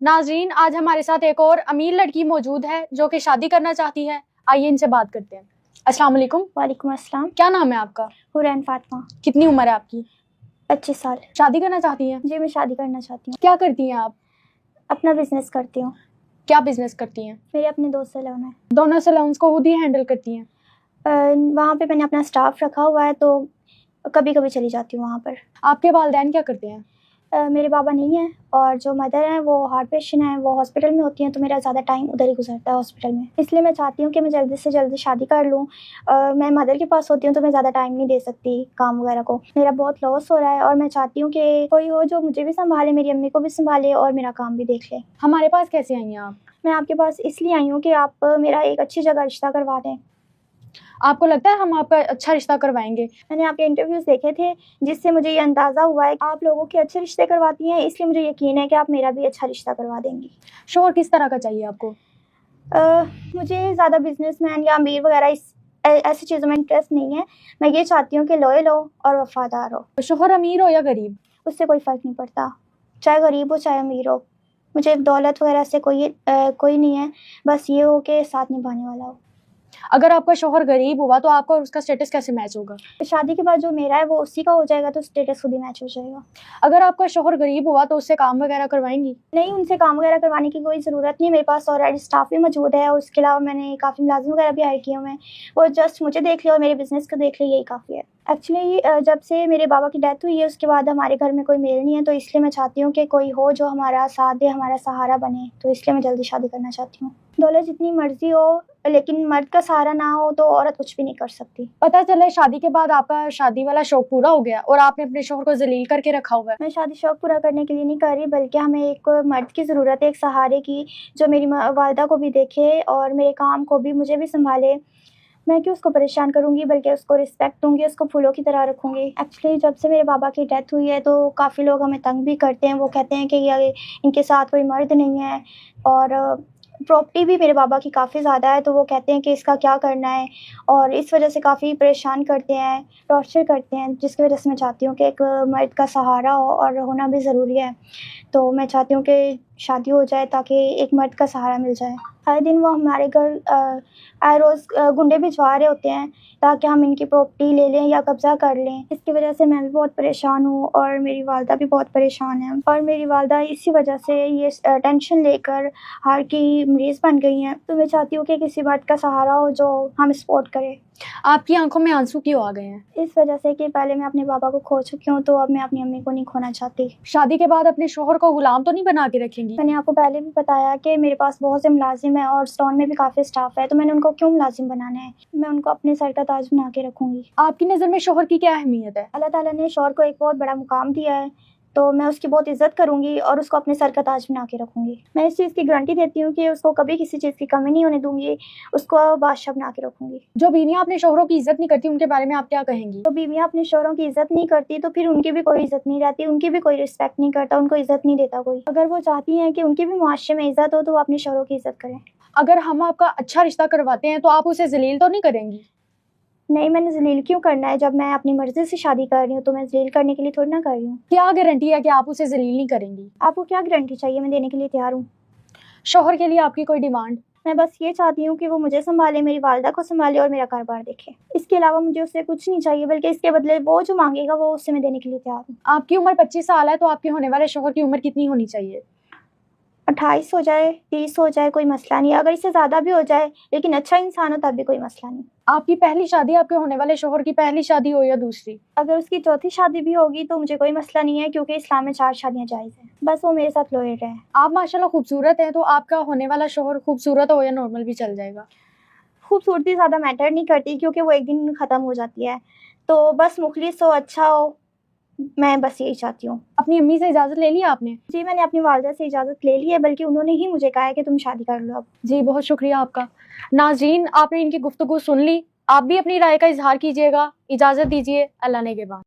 नाजरीन, आज हमारे साथ एक और अमीर लड़की मौजूद है जो कि शादी करना चाहती है। आइए इनसे बात करते हैं। अस्सलाम वालेकुम। वालेकुम अस्सलाम। क्या नाम है आपका? हुरैन फातिमा। कितनी उम्र है आपकी? 25 साल। शादी करना चाहती हैं? जी, मैं शादी करना चाहती हूँ। क्या करती हैं आप? अपना बिजनेस करती हूँ। क्या बिजनेस करती हैं? मेरे अपने 2 सैलून है। दोनों सैलून्स को खुद ही हैंडल करती हैं? वहाँ पे मैंने अपना स्टाफ रखा हुआ है, तो कभी कभी चली जाती हूँ वहाँ पर। आपके वालिदैन क्या करते हैं? मेरे बाबा नहीं हैं और जो मदर हैं वो हार्ट पेशेंट हैं, वो हॉस्पिटल में होती हैं, तो मेरा ज़्यादा टाइम उधर ही गुजरता है हॉस्पिटल में। इसलिए मैं चाहती हूँ कि मैं जल्दी से जल्दी शादी कर लूँ। मैं मदर के पास होती हूँ तो मैं ज़्यादा टाइम नहीं दे सकती काम वगैरह को। मेरा बहुत लॉस हो रहा है और मैं चाहती हूँ कि कोई हो जो मुझे भी संभाले, मेरी अम्मी को भी संभाले और मेरा काम भी देख ले। हमारे पास कैसे आई हैं आप? मैं आपके पास इसलिए आई हूँ कि आप मेरा एक अच्छी जगह रिश्ता करवा दें। आपको लगता है हम आपका अच्छा रिश्ता करवाएंगे? मैंने आपके इंटरव्यूज़ देखे थे जिससे मुझे ये अंदाज़ा हुआ है कि आप लोगों के अच्छे रिश्ते करवाती हैं, इसलिए मुझे यकीन है कि आप मेरा भी अच्छा रिश्ता करवा देंगी। शोहर किस तरह का चाहिए आपको? मुझे ज़्यादा बिजनेसमैन या अमीर वगैरह ऐसी चीज़ों में इंटरेस्ट नहीं है। मैं ये चाहती हूँ कि लॉयल हो और वफादार हो। शोहर अमीर हो या गरीब? उससे कोई फ़र्क नहीं पड़ता, चाहे गरीब हो चाहे अमीर हो। मुझे दौलत वगैरह से कोई नहीं है, बस ये हो कि साथ निभाने वाला हो। अगर आपका शोहर गरीब हुआ तो आपका और उसका स्टेटस कैसे मैच होगा? शादी के बाद जो मेरा है वो उसी का हो जाएगा, तो स्टेटस खुद ही मैच हो जाएगा। अगर आपका शोहर गरीब हुआ तो उससे काम वगैरह करवाएंगी? नहीं, उनसे काम वगैरह करवाने की कोई ज़रूरत नहीं, मेरे पास ऑलरेडी स्टाफ भी मौजूद है और उसके अलावा मैंने काफ़ी मुलाजिम वगैरह भी हायर किए हुए हैं। वो जस्ट मुझे देख ले और मेरे बिज़नेस को देख ले, यही काफ़ी है। एक्चुअली जब से मेरे बाबा की डेथ हुई है उसके बाद हमारे घर में कोई मेल नहीं है, तो इसलिए मैं चाहती हूँ कि कोई हो जो हमारा साथ दे, हमारा सहारा बने, तो इसलिए मैं जल्दी शादी करना चाहती हूँ। दौलत जितनी मर्ज़ी हो लेकिन मर्द का सहारा ना हो तो औरत कुछ भी नहीं कर सकती। पता चले शादी के बाद आपका शादी वाला शौक पूरा हो गया और आपने अपने शोहर को जलील करके रखा हुआ है। मैं शादी शौक पूरा करने के लिए नहीं कर रही, बल्कि हमें एक मर्द की ज़रूरत है, एक सहारे की, जो मेरी वालिदा को भी देखे और मेरे काम को भी, मुझे भी संभाले। मैं क्यों उसको परेशान करूँगी, बल्कि उसको रिस्पेक्ट दूँगी, उसको फूलों की तरह रखूँगी। एक्चुअली जब से मेरे बाबा की डेथ हुई है तो काफ़ी लोग हमें तंग भी करते हैं। वो कहते हैं कि ये इनके साथ कोई मर्द नहीं है और प्रॉपर्टी भी मेरे बाबा की काफ़ी ज़्यादा है, तो वो कहते हैं कि इसका क्या करना है और इस वजह से काफ़ी परेशान करते हैं, टॉर्चर करते हैं, जिसकी वजह से मैं चाहती हूँ कि एक मर्द का सहारा हो और होना भी ज़रूरी है। तो मैं चाहती हूँ कि शादी हो जाए ताकि एक मर्द का सहारा मिल जाए। हर दिन वो हमारे घर आए रोज़ गुंडे भिजवा रहे होते हैं ताकि हम इनकी प्रॉपर्टी ले लें या कब्ज़ा कर लें। इसकी वजह से मैं भी बहुत परेशान हूँ और मेरी वालिदा भी बहुत परेशान है और मेरी वालिदा इसी वजह से ये टेंशन लेकर हार्ट की मरीज़ बन गई हैं। तो मैं चाहती हूँ कि किसी मर्द का सहारा हो जो हमें सपोर्ट करे। आपकी आंखों में आंसू क्यों आ गए हैं? इस वजह से कि पहले मैं अपने बाबा को खो चुकी हूँ, तो अब मैं अपनी अम्मी को नहीं खोना चाहती। शादी के बाद अपने शोहर को गुलाम तो नहीं बना के रखेंगी? मैंने आपको पहले भी बताया कि मेरे पास बहुत से मुलाजिम हैं और स्टोन में भी काफ़ी स्टाफ है, तो मैंने उनको क्यों मुलाजिम बनाना है। मैं उनको अपने सर का ताज बना के रखूँगी। आपकी नज़र में शोहर की क्या अहमियत है? अल्लाह ताला ने शौहर को एक बहुत बड़ा मुकाम दिया है, तो मैं उसकी बहुत इज़्ज़त करूँगी और उसको अपने सर का ताज बना के रखूँगी। मैं इस चीज़ की गारंटी देती हूँ कि उसको कभी किसी चीज़ की कमी नहीं होने दूँगी, उसको बादशाह बना के रखूँगी। जो बीवियां अपने शोहरों की इज्जत नहीं करती उनके बारे में आप क्या कहेंगी? तो बीवियाँ अपने शौहरों की इज़्ज़त नहीं करती तो फिर उनकी भी कोई इज़्ज़त नहीं रहती, उनकी भी कोई रिस्पेक्ट नहीं करता, उनको इज़्ज़त नहीं देता कोई। अगर वो चाहती हैं कि उनकी भी मुआशरे में इज़्ज़त हो तो वो अपने शौहरों की इज़्ज़त करें। अगर हम आपका अच्छा रिश्ता करवाते हैं तो आप उसे जलील तो नहीं करेंगी? नहीं, मैंने ज़लील क्यों करना है, जब मैं अपनी मर्ज़ी से शादी कर रही हूँ तो मैं ज़लील करने के लिए थोड़ी ना कर रही हूँ। क्या गारंटी है कि आप उसे जलील नहीं करेंगी? आपको क्या गारंटी चाहिए, मैं देने के लिए तैयार हूँ। शोहर के लिए आपकी कोई डिमांड? मैं बस ये चाहती हूँ कि वो मुझे सँभाले, मेरी वालिदा को सँभाले और मेरा कारोबार देखे। इसके अलावा मुझे उससे कुछ नहीं चाहिए, बल्कि इसके बदले वो जो माँगेगा वो उससे मैं देने के लिए तैयार हूँ। आपकी उम्र 25 साल है तो आपके होने वाले शोहर की उम्र कितनी होनी चाहिए? 28 हो जाए, 30 हो जाए, कोई मसला नहीं। अगर इससे ज़्यादा भी हो जाए लेकिन अच्छा इंसान हो तब भी कोई मसला नहीं। आपकी पहली शादी आपके होने वाले शोहर की पहली शादी हो या दूसरी? अगर उसकी चौथी शादी भी होगी तो मुझे कोई मसला नहीं है, क्योंकि इस्लाम में 4 शादियाँ जायज़ हैं। बस वो मेरे साथ लॉयल रहे। आप माशाल्लाह खूबसूरत हैं, तो आपका होने वाला शोहर खूबसूरत हो या नॉर्मल भी चल जाएगा? खूबसूरती ज़्यादा मैटर नहीं करती, क्योंकि वो एक दिन ख़त्म हो जाती है। तो बस मुखलिस हो, अच्छा हो, मैं बस यही चाहती हूँ। अपनी अम्मी से इजाज़त ले ली आपने? जी, मैंने अपनी वालिदा से इजाज़त ले ली है, बल्कि उन्होंने ही मुझे कहा है कि तुम शादी कर लो अब। जी, बहुत शुक्रिया आपका। नाज़रीन, आपने इनकी गुफ्तगू सुन ली। आप भी अपनी राय का इज़हार कीजिएगा। इजाज़त दीजिए, अल्लाह ने के बाद।